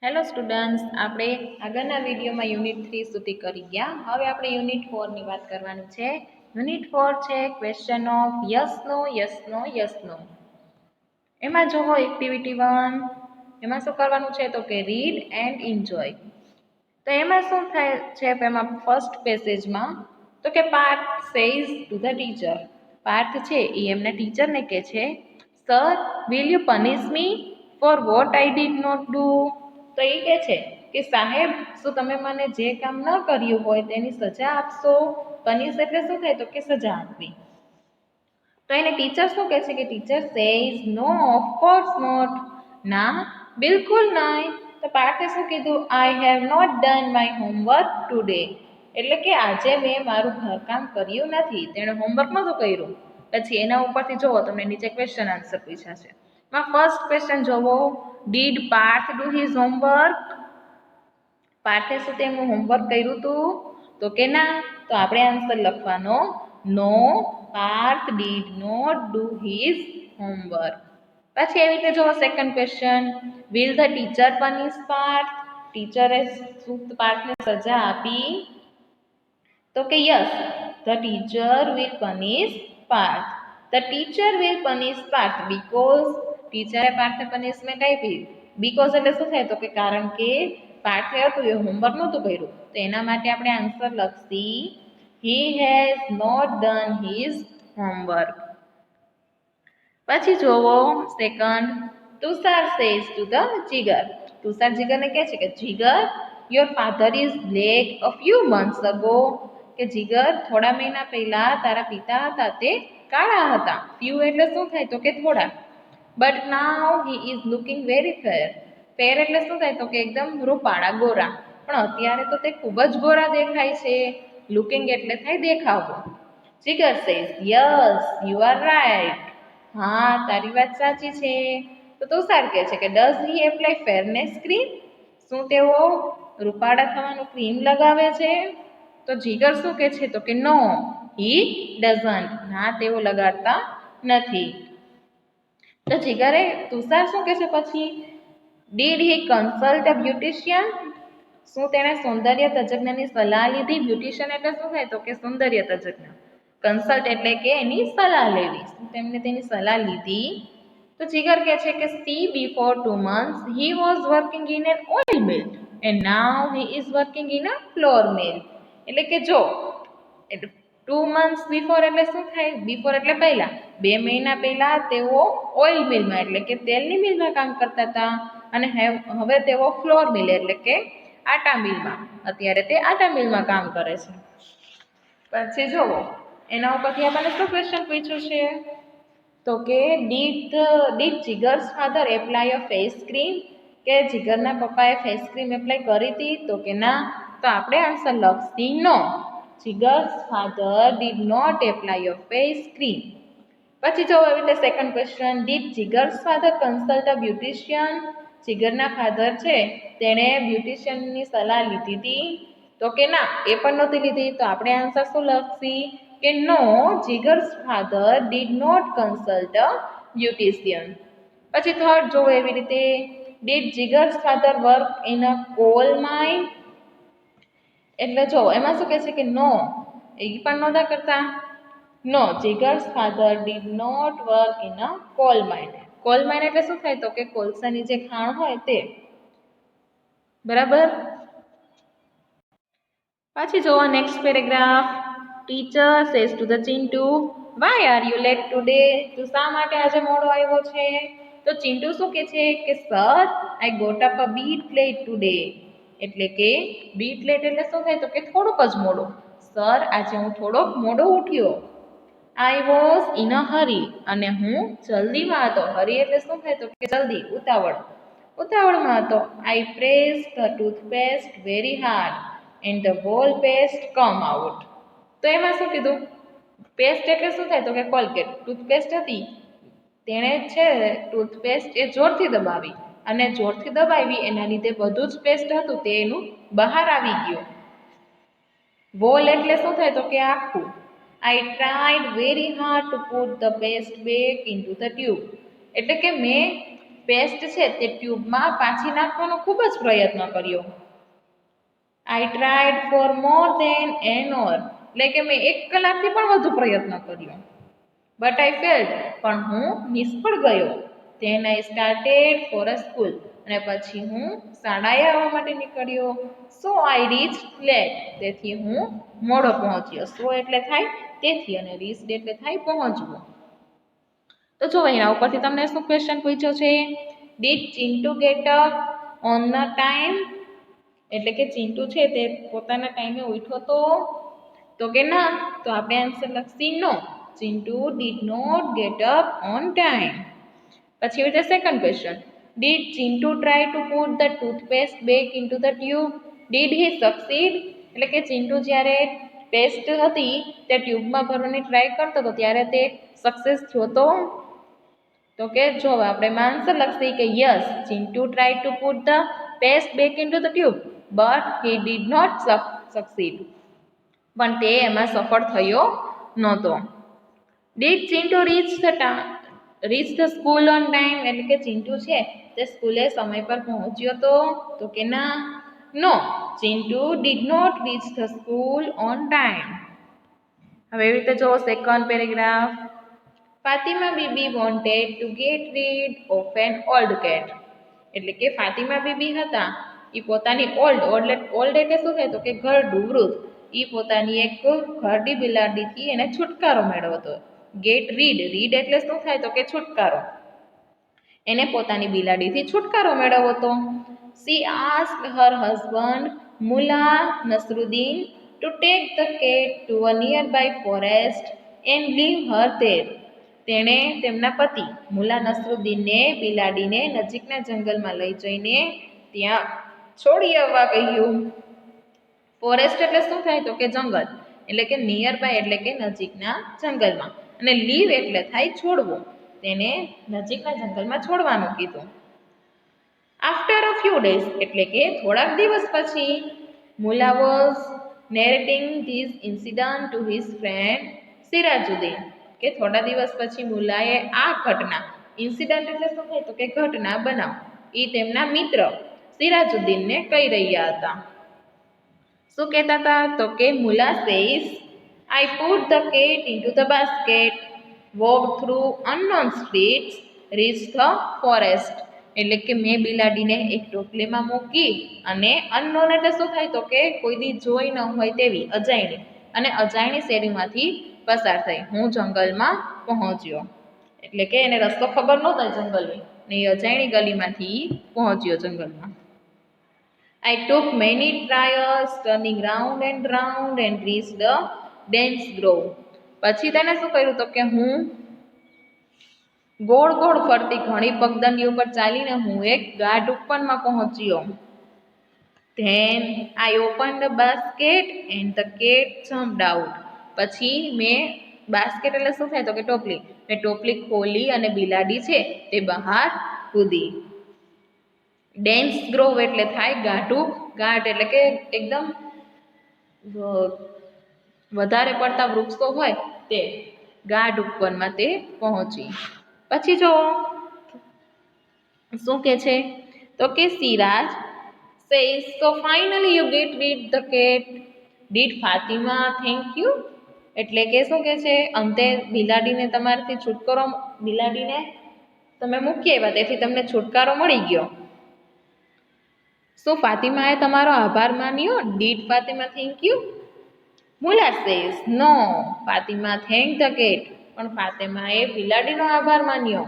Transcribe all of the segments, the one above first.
Hello students, આપણે આગળના વિડીયોમાં યુનિટ 3 સુધી કરી ગયા. હવે આપણે યુનિટ 4 ની વાત કરવાની છે. યુનિટ 4 છે question of yes no yes no yes no. એમાં જોવો એક્ટિવિટી 1. એમાં શું કરવાનું છે તો કે રીડ એન્ડ એન્જોય. તો એમાં શું થાય છે, એમાં ફર્સ્ટ પેસેજમાં તો કે Parth says to the teacher. Parth છે એ એમના ટીચરને કહે છે, sir will you punish me for what I did not do. તો એ કહે છે કે સાહેબ, શું તમે મને જે કામ ન કર્યું હોય તેની સજા આપશો. પનિશ એટલે શું થાય તો કે સજા આપવી. તો એને ટીચર શું કહે છે કે teacher says no of course not. ના, બિલકુલ નહીં. તો પાર્થે શું કીધું, I have not done my homework today. એટલે કે આજે મેં મારું ઘરકામ કર્યું નથી. તેણે હોમવર્ક નહોતું કર્યું. પછી એના ઉપરથી જોવો તમને નીચે ક્વેશ્ચન આન્સર પૂછ્યા છે. ફર્સ્ટ ક્વેશ્ચન જોવો, did Parth do his homework. પાર્થે શું તેમનું હોમવર્ક કર્યું હતું તો કે ના. તો આપણે આન્સર લખવાનો no, Parth did not do his homework. પછી એવી રીતે જો second question, will the teacher punish Parth. ટીચરે શું પાર્થને સજા આપી તો કે yes, the teacher will punish Parth. The teacher will punish Parth because. ટીચરે પાર્થને પનિશમેન્ટ આપી. બીકોઝ એટલે શું થાય તો કે કારણ કે પાર્થે હતું એ હોમવર્ક નહોતું કર્યું. તો એના માટે આપણે આન્સર લખશી he has not done his homework. પછી જોવો second, Tushar says to the Jigar. Tushar જીગરને કહે છે કે Jigar, your father is black a few months ago. કે જીગર, થોડા મહિના પહેલા તારા પિતા હતા તે કાળા હતા. ફ્યુ એટલે શું થાય તો કે થોડા. But now he is looking very fair. Fair એટલે શું થાય તો કે એકદમ રૂપાળા, ગોરા. પણ અત્યારે તો તે ખૂબ જ ગોરા દેખાય છે. લુકિંગ એટલે થાય દેખાવો. Jigar says yes, you are right. હા, તારી વાત સાચી છે. તો તુષાર કહે છે કે does he apply fairness cream. શું તેઓ રૂપાળા થવાનું ક્રીમ લગાવે છે. તો જીગર શું કહે છે તો કે નો, હી ડઝન્ટ. ના, તેઓ લગાડતા નથી. તો જીગરે તુષાર શું કહે છે પછી, did he consult a beautician. શું તેણે સૌંદર્ય તજજ્ઞની સલાહ લીધી. બ્યુટિશિયન એટલે શું થાય તો કે સૌંદર્ય તજજ્ઞ. કન્સલ્ટ એટલે કે એની સલાહ લેવી. તેમને તેની સલાહ લીધી. તો જીગર કહે છે કે C before 2 months he was working in an oil mill and now he is working in a flour mill. એટલે કે જો 2 months બિફોર એટલે શું થાય, બિફોર એટલે પહેલા. 2 મહિના પહેલા તેઓ ઓઇલ મિલમાં એટલે કે તેલની મિલમાં કામ કરતા હતા. અને હવે તેઓ ફ્લોર મિલ એટલે કે આટા મિલમાં, અત્યારે તે આટા મિલમાં કામ કરે છે. પછી જોવો એના ઉપરથી આપણને શું ક્વેશ્ચન પૂછ્યું છે તો કે did Jigar's father apply a face cream. કે જીગરના પપ્પાએ ફેસ ક્રીમ એપ્લાય કરી હતી તો કે ના. તો આપણે આન્સર લખશી no, Jigar's father did not apply a face cream. પછી જો એવી રીતે second question, did Jigar's father consult a beautician. જીગરના ફાધર છે તેણે બ્યુટિશિયનની સલાહ લીધી હતી તો કે ના, એ પણ નહોતી લીધી. તો આપણે આન્સર શું લખશી કે no, Jigar's father did not consult a beautician. પછી થર્ડ જોવો એવી રીતે, did Jigar's father work in a coal mine. એટલે જો એમાં શું કહે છે કે નો, એ પણ નહોતા કરતા. No, Jigar's father did not work in a coal mine. Coal mine એટલે શું થાય તો કે કોલસાની જે ખાણ હોય તે. બરાબર. પછી જોવો next paragraph, teacher says to the Chintu, why are you late today. તું શા માટે આજે મોડો આવ્યો છે. તો ચિંટુ શું કહે છે કે sir, I got up a bit late today. એટલે કે બીટ લેટ એટલે શું થાય તો કે થોડુંક જ મોડું. સર, આજે હું થોડોક મોડો ઉઠ્યો. આઈ વોઝ ઇન અ હરી. અને હું જલ્દીમાં હતો. હરી એટલે શું થાય તો કે જલ્દી, ઉતાવળ. ઉતાવળમાં હતો. I pressed the toothpaste very hard and the whole paste come out. તો એમાં શું કીધું, પેસ્ટ એટલે શું થાય તો કે કોલગેટ. ટૂથપેસ્ટ હતી તેણે છે ટૂથપેસ્ટ એ જોરથી દબાવી અને જોરથી દબાવી એના લીધે બધું જ પેસ્ટ હતું તે એનું બહાર આવી ગયું. વોલ એટલે શું થાય તો કે આખું. આઈ tried very hard two put the paste back into the tube. એટલે કે મેં પેસ્ટ છે તે ટ્યુબમાં પાછી નાખવાનો ખૂબ જ પ્રયત્ન કર્યો. I tried for more than an hour, એટલે કે મેં 1 કલાકથી પણ વધુ પ્રયત્ન કર્યો. બટ આઈ ફેલ્ડ, પણ હું નિષ્ફળ ગયો. Than I started for a school, અને પછી હું શાળાએ આવવા માટે નીકળ્યો. સો આઈ રીચ લેટ, તેથી હું મોડો પહોંચ્યો. સો એટલે થાય તેથી, અને રીચ એટલે થાય પહોંચવું. તો જો એના ઉપરથી તમને શું ક્વેશ્ચન પૂછ્યો છે? Did Chintu gate up on the time, એટલે કે ચિન્ટુ છે તે પોતાના ટાઈમે ઉઠ્યો તો કે ના. તો આપણે આન્સર લખશી no. Chintu did not get up on time. પછી એવી રીતે second question, did Chintu try to put the toothpaste back into the tube, did he succeed, એટલે કે ચિન્ટુ જ્યારે પેસ્ટ હતી તે ટ્યુબમાં ભરવાની ટ્રાય કરતો હતો ત્યારે તે સક્સેસ થયો તો કે જો આપણે આન્સર લખશી કે yes, Chintu try to put the paste back into the tube but he did not succeed, પણ તે એમાં સફળ થયો નહોતો. Did Chintu reach the school on time, એટલે કે ચિન્ટુ છે તે સ્કૂલે સમય પર પહોંચ્યો તો કે ના. No, Chintu did not reach the school on time. હવે એવી રીતે જો second paragraph, Fatima Bibi wanted to get rid of an old cat, એટલે કે ફાતિમા બીબી હતા એ પોતાની ઓલ્ડ એટલે શું થાય તો કે ઘરડું વૃદ્ધ, એ પોતાની એક ઘરડી બિલાડીથી એને છુટકારો મેળવતો. ગેટ રીડ એટલે શું થાય તો કે છુટકારો, એને પોતાની બિલાડીથી છુટકારો મેળવવો હતો. She asked her husband Mulla Nasruddin to take the cat to a nearby forest and leave her there, તેણે તેમના પતિ મુલા નસરુદ્દીનને બિલાડીને નજીકના જંગલમાં લઈ જઈને ત્યાં છોડી આવવા કહ્યું. ફોરેસ્ટ એટલે શું થાય તો કે જંગલ, એટલે કે નિયર બાય એટલે કે નજીકના જંગલમાં, અને લીવ એટલે થાય છોડવું, તેને નજીકના જંગલમાં છોડવાનું કીધું. આફ્ટર અ ફ્યુ ડેઝ, એટલે કે થોડાક દિવસ પછી, Mulla was narrating this incident to his friend Sirajuddin, કે થોડા દિવસ પછી મુલાએ આ ઘટના, ઇન્સિડન્ટ એટલે શું થાય તો કે ઘટના બનાવ, એ તેમના મિત્ર સિરાજુદ્દીનને કહી રહ્યા હતા. શું કહેતા હતા તો કે Mulla says I put the cat into the basket, walk through unknown streets, reach the forest, એટલે કે મેં બિલાડીને એક ટોપલીમાં મૂકી અને અનનોન એટલે શું થાય તો કે કોઈ દી જોઈ ન હોય તેવી અજાણી શેરીમાંથી પસાર થઈ હું જંગલમાં પહોંચ્યો, એટલે કે એને રસ્તો ખબર નહોતો જંગલની ને એ અજાણી ગલીમાંથી પહોંચ્યો જંગલમાં. I took many trials, turning round and reached the dense grove. પછી તેને શું કર્યું તો કે હું ગોળ ગોળ ફરતી ઘણી પગદંડી ઉપર ચાલીને હું એક ગાઢ ઉપવનમાં પહોંચ્યો. Then I opened the basket and the cat jumped out. પછી મેં બાસ્કેટ એટલે શું થાય તો કે ટોપલી, મેં ટોપલી ખોલી અને બિલાડી છે તે બહાર કૂદી. ડેન્સ ગ્રોવ એટલે થાય ગાઢું, ગાઢ એટલે કે એકદમ વધારે પડતા વૃક્ષો હોય તે ગાઢ ઉપવનમાં તે પહોંચી. પછી જો શું કે છે તો કે Siraj says, so finally you get rid the cat, did Fatima thank you, એટલે કે શું કે છે અંતે બિલાડીને તમારાથી છુટકારો, બિલાડીને તમે મૂકી આવ્યા તેથી તમને છુટકારો મળી ગયો. શું ફાતિમાએ તમારો આભાર માન્યો? Did Fatima thank you? Mulla says no, Fatima thank the cat, પણ ફાતિમાએ બિલાડીનો આભાર માન્યો.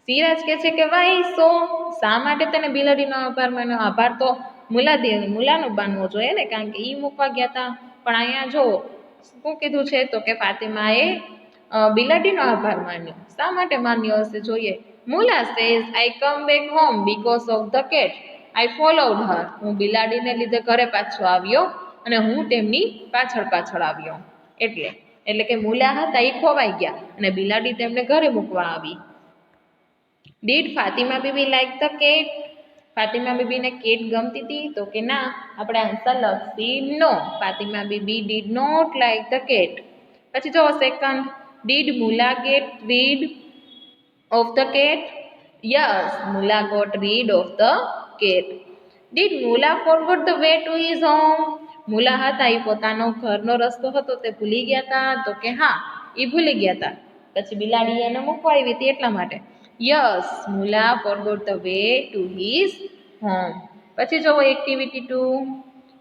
સિરાજ કહે છે કે વાય સો, શા માટે તેને બિલાડીનો આભાર માન્યો? આભાર તો મુલાનો માનવો જોઈએ ને, કારણ કે એ મૂકવા ગયા હતા, પણ અહીંયા જો શું કીધું છે તો કે ફાતિમાએ બિલાડીનો આભાર માન્યો. શા માટે માન્યો હશે જોઈએ. Mulla says I come back home because of the cat, I followed her, હું બિલાડીને લીધે ઘરે પાછો આવ્યો અને હું તેમની પાછળ આવ્યો. એટલે કે મુલા હતા એ ખોવાઈ ગયા અને બિલાડી તેમને ઘરે મૂકવા આવી. Did Fatima Bibi like the cat, Fatima બીબીને કેટ ગમતી હતી તો કે ના. આપણે આન્સર લખી no, Fatima Bibi did not like the cat. પછી જો second, did Mulla get rid of the cat, Yes, Mullah got rid of the cat. Did Mullah forget the way to his home? મુલા હતા એ પોતાનો ઘરનો રસ્તો હતો તે ભૂલી ગયા હતા તો કે હા એ ભૂલી ગયા હતા પછી બિલાડી એને મૂકવા આવી હતી એટલા માટે yes Mulla forgot the way to his home પછી જોવો activity 2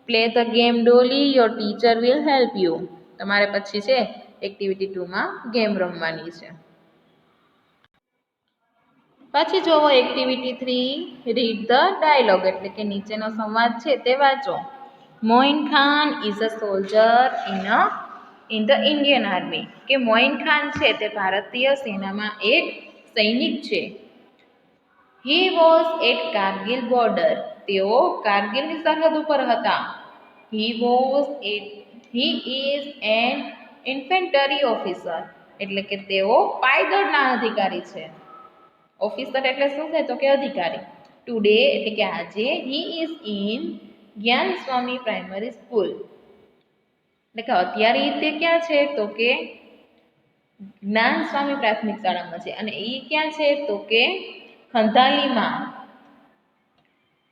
play the game Dolly your teacher will help you તમારે પછી છે એક્ટિવિટી 2 માં ગેમ રમવાની છે પછી જોવો એક્ટિવિટી 3 રીડ ધ ડાયલોગ એટલે કે નીચેનો સંવાદ છે તે વાંચો Moin Khan is a soldier in the Indian army કે મોઇન ખાન છે તે ભારતીય સેનામાં એક સૈનિક છે he was at Kargil border તેઓ કારગિલની સરહદ ઉપર હતા he is an infantry officer એટલે કે તેઓ પાયદળના અધિકારી છે ઓફિસર એટલે શું થાય તો કે અધિકારી ટુડે એટલે કે આજે હી ઇઝ ઇન જ્ઞાન સ્વામી પ્રાઇમરી સ્કૂલ એટલે કે અત્યારે તે ક્યાં છે તો કે જ્ઞાન સ્વામી પ્રાથમિક શાળામાં છે અને એ ક્યાં છે તો કે ખંધાલીમાં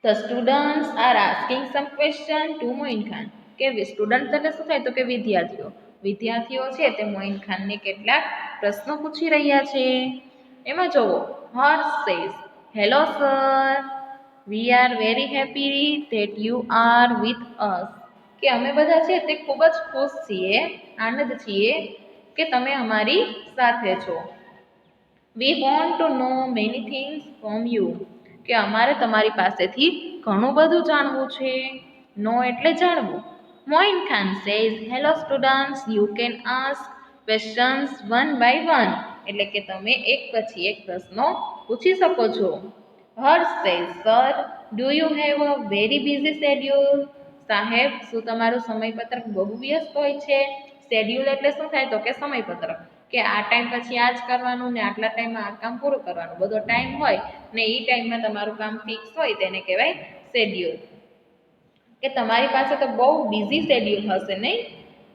the students are asking some question to Moin Khan કે સ્ટુડન્ટ એટલે શું થાય તો કે વિદ્યાર્થીઓ છે તે મોઇન ખાનને કેટલાક પ્રશ્નો પૂછી રહ્યા છે એમાં જોવો Harsh says hello sir we are very happy that you are with us કે અમે બધા છે તે ખૂબ જ ખુશ છીએ આનંદ છીએ કે તમે અમારી સાથે છો we want to know many things from you કે અમારે તમારી પાસેથી ઘણું બધું જાણવું છે નો એટલે જાણવું Moin Khan says hello students you can ask questions one by one એટલે કે તમે એક પછી એક પ્રશ્નો પૂછી શકો છો Harsh says sir do you have a very busy schedule સાહેબ શું તમારું સમયપત્રક બહુ વ્યસ્ત હોય છે શેડ્યુલ એટલે શું થાય તો કે સમયપત્રક કે આ ટાઈમ પછી આ જ કરવાનું ને આટલા ટાઈમમાં આ કામ પૂરું કરવાનું બધો ટાઈમ હોય ને એ ટાઈમમાં તમારું કામ ફિક્સ હોય તેને કહેવાય શેડ્યુલ કે તમારી પાસે તો બહુ બિઝી શેડ્યુલ હશે નહીં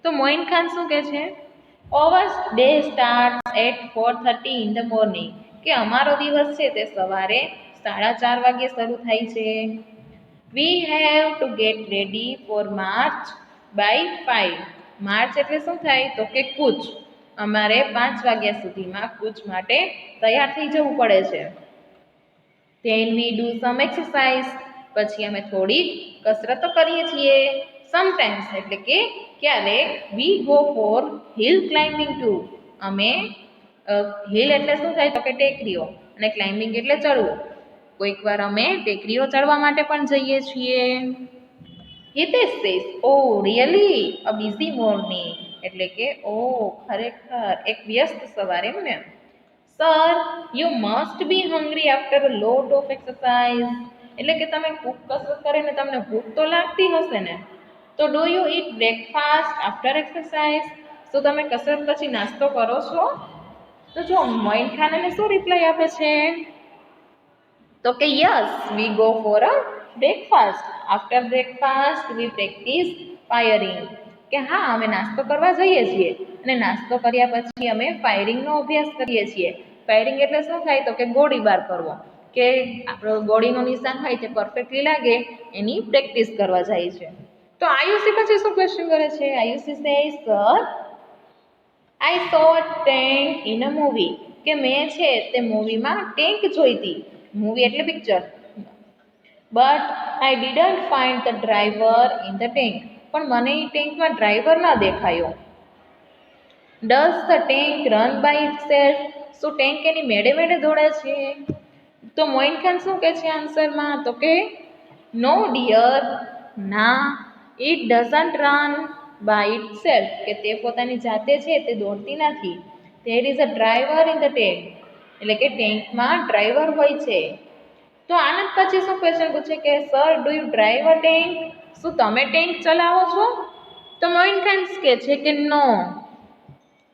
તો મોઇન ખાન શું કહે છે our day start at 4:30 in the morning કે અમારો દિવસ છે તે સવારે 4:30 વાગે શરૂ થાય છે we have to get ready for march by 5 march એટલે શું થાય તો કે કૂચ અમારે 5 વાગ્યા સુધીમાં કૂચ માટે તૈયાર થઈ જવું પડે છે then we do sum exercise પછી અમે થોડી કસરતો કરીએ છીએ સમટાઈમ્સ એટલે કે ક્યારેક we go for hill climbing too અમે હિલ એટલે શું થાય તો કે ટેકરીઓ અને ક્લાઇમ્બિંગ એટલે ચડવું કોઈક વાર અમે ટેકરીઓ ચડવા માટે પણ જઈએ છીએ Hitesh says oh really a busy morning એટલે કે ઓ ખરેખર એક વ્યસ્ત સવાર એમ ને sir you must be hungry after a lot of exercise એટલે કે તમે ખૂબ કસરત કરીને તમને ભૂખ તો લાગતી હશે ને તો do you eat breakfast after exercise શું તમે કસરત પછી નાસ્તો કરો છો તો જો મોઇન ખાન એને શું રિપ્લાય આપે છે તો કે yes we go for a breakfast after breakfast we practice firing કે હા અમે નાસ્તો કરવા જઈએ છીએ અને નાસ્તો કર્યા પછી અમે ફાયરિંગનો અભ્યાસ કરીએ છીએ ફાયરિંગ એટલે શું થાય તો કે ગોળીબાર કરવો કે આપણો ગોળીનું નિશાન હોય તે પરફેક્ટલી લાગે એની પ્રેક્ટિસ કરવા જાય છે તો આયુષી પછી શું ક્વેશ્ચન કરે છે આયુષી સે sir I so a tank in a movie કે મેં છે તે મૂવીમાં ટેન્ક જોઈ હતી મૂવી એટલે picture but I didn't find the driver in the tank પણ મને એ ટેન્કમાં ડ્રાઈવર ન દેખાયો does the tank run by itself શું ટેન્ક એની મેળે મેળે દોડે છે તો મોઇન ખાન શું કહે છે આન્સરમાં તો કે નો ડિયર ના it doesn't run by itself કે તે પોતાની જાતે છે તે દોડતી નથી there is a driver in the tank એટલે કે ટેન્કમાં ડ્રાઈવર હોય છે તો આનંદ પછી શું ક્વેશ્ચન પૂછે કે sir do you drive a tank શું તમે ટેન્ક ચલાવો છો તો મોઇન ખાન કહે છે કે નો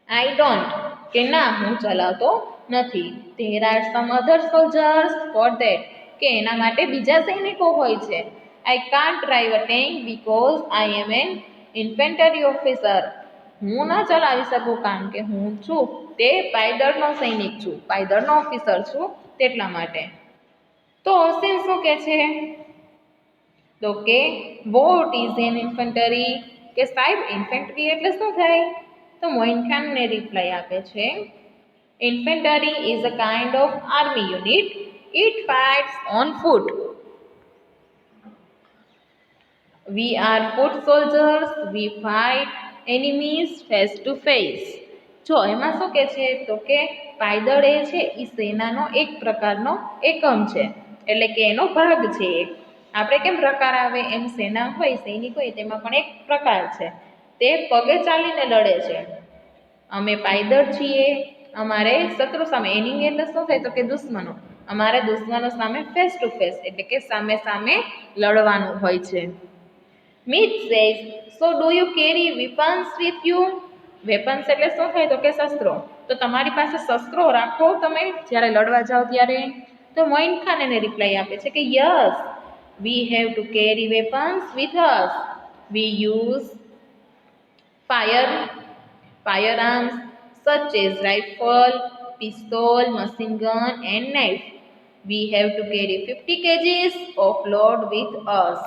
આઈ ડોન્ટ કે ના હું ચલાવતો નથી there are some other soldiers for that કે એના માટે બીજા સૈનિકો હોય છે I can't drive a tank because I am an infantry officer હું ન ચલાવી શકું કારણ કે હું છું તે પાયદળનો સૈનિક છું પાયદળનો ઓફિસર છું તેટલા માટે. તો ઓસિન શું કહે છે? તો કે વોટ ઇઝ એન ઇન્ફન્ટરી, કે સાહેબ ઇન્ફન્ટરી એટલે શું થાય? તો મોઇન ખાનને રિપ્લાય આપે છે, infantry is a kind of army unit. It fights on foot. We are foot soldiers. We fight enemies face to face. જો એમાં શું કે છે? તો કે પાયદળ એ છે એ સેનાનો એક પ્રકારનો એકમ છે, એટલે કે એનો ભાગ છે એક. આપણે કેમ પ્રકાર આવે એમ સેના હોય, સૈનિક હોય, તેમાં પણ એક પ્રકાર છે. તે પગે ચાલીને લડે છે. અમે પાયદળ છીએ. અમારે શત્રુ સામે, એનિમી એટલે શું થાય? તો કે દુશ્મનો. અમારે દુશ્મનો સામે ફેસ ટુ ફેસ એટલે કે સામે સામે લડવાનું હોય છે. Myth says, so do you carry weapons with you? Weapons એટલે શું થાય? તો કે શસ્ત્રો. તો તમારી પાસે શસ્ત્રો રાખો તમે જ્યારે લડવા જાઓ ત્યારે? તો મોઇન ખાન એને રિપ્લાય આપે છે કે yes, V have two carry weapons with us. V use firearms such as rifle, pistol, machine gun and knife. We have to carry 50 kgs of load with us.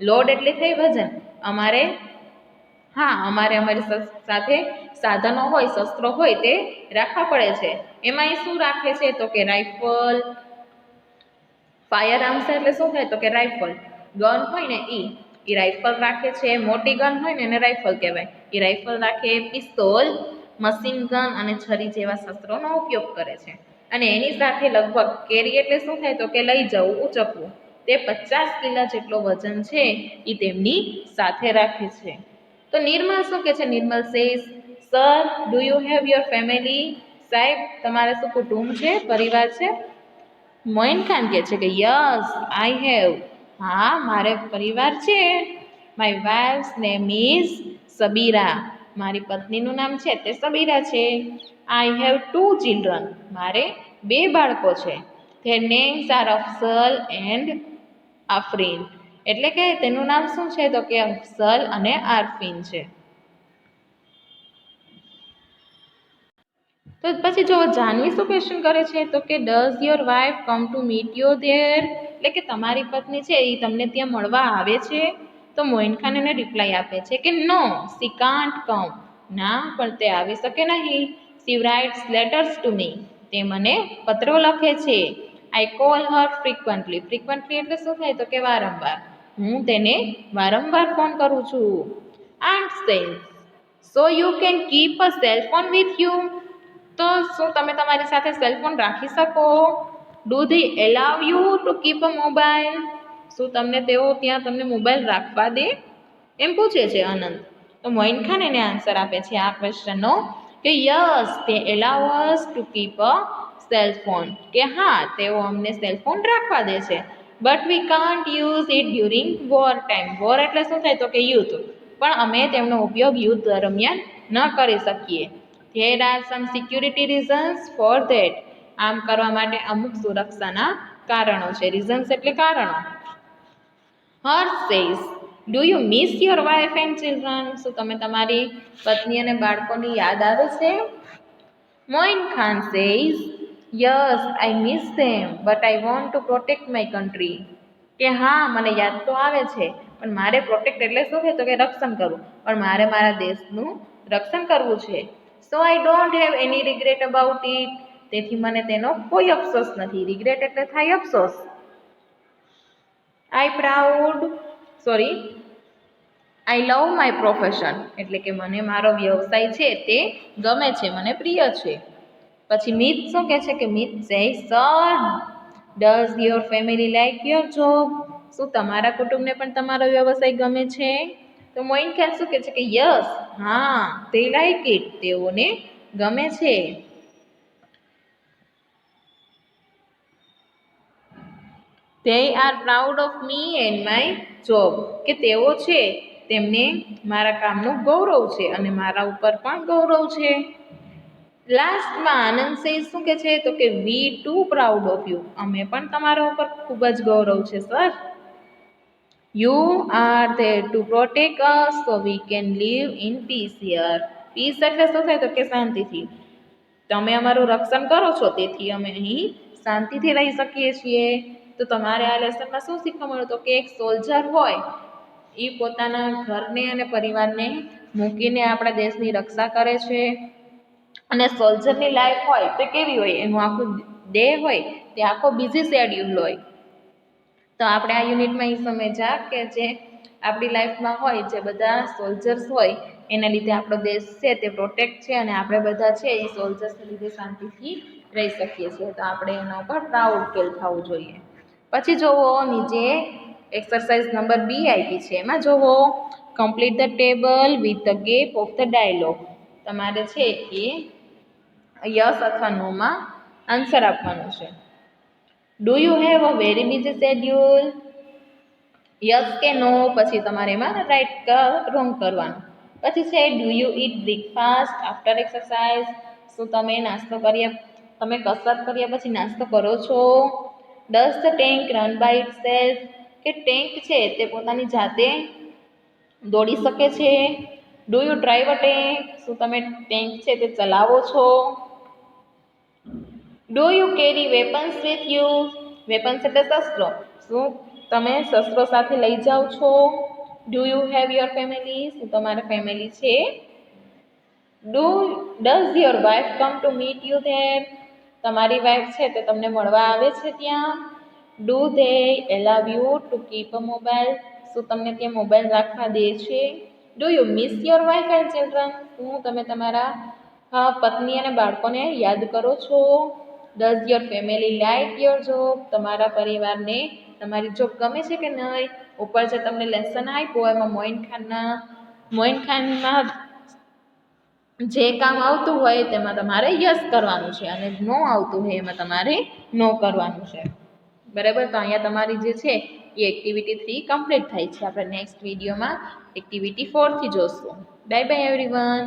Load એટલે થઈ વજન. અમારે અમારી સાથે સાધનો હોય, શસ્ત્રો હોય તે રાખવા પડે છે. એમાં એ શું રાખે છે? તો કે રાઇફલ. ફાયર આર્મ્સ એટલે શું થાય? તો કે રાઇફલ. ગન હોય ને એ રાઇફલ રાખે છે. મોટી ગન હોય ને એને રાઇફલ કહેવાય. એ રાઇફલ રાખે. પિસ્તોલ, મશીન ગન અને છરી જેવા શસ્ત્રોનો ઉપયોગ કરે છે. અને એની સાથે લગભગ કેરી એટલે શું થાય? તો કે લઈ જવું, ઉચકવું. તે 50 કિલો જેટલો વજન છે એ તેમની સાથે રાખે છે. તો નિર્મલ શું કહે છે? Nirmal says, sir do you have your family? સાહેબ તમારે શું કુટુંબ છે, પરિવાર છે? મોઇન ખાન કહે છે કે યસ આઈ હેવ. હા, મારે પરિવાર છે. My wife's name is Sabira. મારી પત્નીનું નામ છે તે સબીરા છે. I have 2 children. મારે 2 બાળકો છે. Their names are Afsal and Afreen. એટલે કે તેનું નામ શું છે? તો કે અફસલ અને આરફીન છે. તો પછી જો જાનવી શું ક્વેશ્ચન કરે છે? તો કે does your wife come to meet you there? એટલે કે તમારી પત્ની છે એ તમને ત્યાં મળવા આવે છે? તો મોઇન ખાન એને રિપ્લાય આપે છે કે નો, સી કાન્ટ કમ. ના, પણ તે આવી શકે નહીં. She writes letters to me. તે મને પત્રો લખે છે. I call her ફ્રિક્વન્ટલી. ફ્રિક્વન્ટલી એટલે શું થાય? તો કે વારંવાર. હું તેને વારંવાર ફોન કરું છું. Aunt says, so you can keep a cell phone with you? તો શું તમે તમારી સાથે સેલફોન રાખી શકો? Do they allow you to keep a mobile? શું તમને તેઓ ત્યાં તમને મોબાઈલ રાખવા દે? એમ પૂછે છે આનંદ. તો મોઇન ખાન એને આન્સર આપે છે આ ક્વેશ્ચનનો કે યસ, તે એલાવ us to keep a cellphone. કે હા, તેઓ અમને સેલફોન રાખવા દે છે. But we can't use it during war time. War એટલે શું થાય? તો કે યુદ્ધ. પણ અમે તેમનો ઉપયોગ યુદ્ધ દરમિયાન ન કરી શકીએ. There are sum security reasons for that. આમ કરવા માટે અમુક સુરક્ષાના કારણો છે. રીઝન્સ એટલે કારણો. Harsh says, do you miss your wife and children? શું તમે તમારી પત્ની અને બાળકોની યાદ આવે છે? Moin Khan says, yes I miss them but I want to protect my country. કે હા, મને યાદ તો આવે છે, પણ મારે પ્રોટેક્ટ એટલે શું છે? તો કે રક્ષણ કરવું. પણ મારે મારા દેશનું રક્ષણ કરવું છે. So I don't have any regret about it. તેથી મને તેનો કોઈ અફસોસ નથી. રિગ્રેટ એટલે થાય અફસોસ. આઈ લવ માય પ્રોફેશન. એટલે કે મને મારો વ્યવસાય છે તે ગમે છે, મને પ્રિય છે. પછી મિત શું કહે છે? કે મિત સે, sir does your family like your job? શું તમારા કુટુંબને પણ તમારો વ્યવસાય ગમે છે? તો મોઇન ખાન શું કહે છે? કે યસ, હા, તે લાઈક ઇટ. તેઓને ગમે છે. They are proud of me and my job. કે તેઓ છે તેમને મારા કામનું ગૌરવ છે અને મારા ઉપર પણ ગૌરવ છે. લાસ્ટમાં આનંદ સેઝ શું કહે છે? તો કે we too proud of you. અમે પણ તમારા ઉપર ખૂબ જ ગૌરવ છે sir. You are there to protect us so we can live in peace here. Peace એટલે શું થાય? તો કે શાંતિથી. તમે અમારું રક્ષણ કરો છો, તેથી અમે અહીં શાંતિથી રહી શકીએ છીએ. તો તમારે આ લેસનમાં શું શીખવા મળ્યું? તો કે એક સોલ્જર હોય એ પોતાના ઘરને અને પરિવારને મૂકીને આપણા દેશની રક્ષા કરે છે. અને સોલ્જરની લાઈફ હોય તે કેવી હોય? એનું આખું ડે હોય તે આખો બિઝી શેડ્યુલ હોય. તો આપણે આ યુનિટમાં એ સમજ્યા કે જે આપણી લાઈફમાં હોય જે બધા સોલ્જર્સ હોય એના લીધે આપણો દેશ છે તે પ્રોટેક્ટ છે અને આપણે બધા છે એ સોલ્જર્સને લીધે શાંતિથી રહી શકીએ છીએ. તો આપણે એના ઉપર પ્રાઉડ ફીલ થવું જોઈએ. પછી જોવો નીચે એક્સરસાઇઝ નંબર બી આપી છે. એમાં જોવો complete the table with the gap of the dialogue. તમારે છે એ યસ અથવા નોમાં આન્સર આપવાનું છે. Do you have a very busy schedule? Yes કે નો, પછી તમારે એમાં રાઈટ કે રોંગ કરવાનું. પછી છે do you eat breakfast after exercise? શું તમે તમે કસરત કર્યા પછી નાસ્તો કરો છો? Does the tank run by itself? કે ટેન્ક છે તે પોતાની જાતે દોડી શકે છે? Do you drive a tank? શું તમે ટેન્ક છે તે ચલાવો છો? Do you carry weapons with you? Weapons એટલે શસ્ત્રો. શું તમે શસ્ત્રો સાથે લઈ જાઓ છો? Do you have your family? શું તમારા ફેમિલી છે? Does your wife come to meet you there? તમારી વાઇફ છે તે તમને મળવા આવે છે ત્યાં? Do they allow you to keep a mobile? શું તમને ત્યાં મોબાઈલ રાખવા દે છે? Do you miss your wife and children? શું તમે તમારા પત્ની અને બાળકોને યાદ કરો છો? Does your family like your job? તમારા પરિવારને તમારી જોબ ગમે છે કે નહીં? ઉપર જે તમને લેસન આપ્યું એમાં મોઇન ખાનમાં જે કામ આવતું હોય તેમાં તમારે યસ કરવાનું છે અને નો આવતું હોય એમાં તમારે નો કરવાનું છે. બરાબર? તો અહીંયા તમારી જે છે એ એક્ટિવિટી 3 કમ્પ્લીટ થાય છે. આપણે નેક્સ્ટ વિડીયોમાં એક્ટિવિટી 4 થી જોઈશું. Bye bye everyone.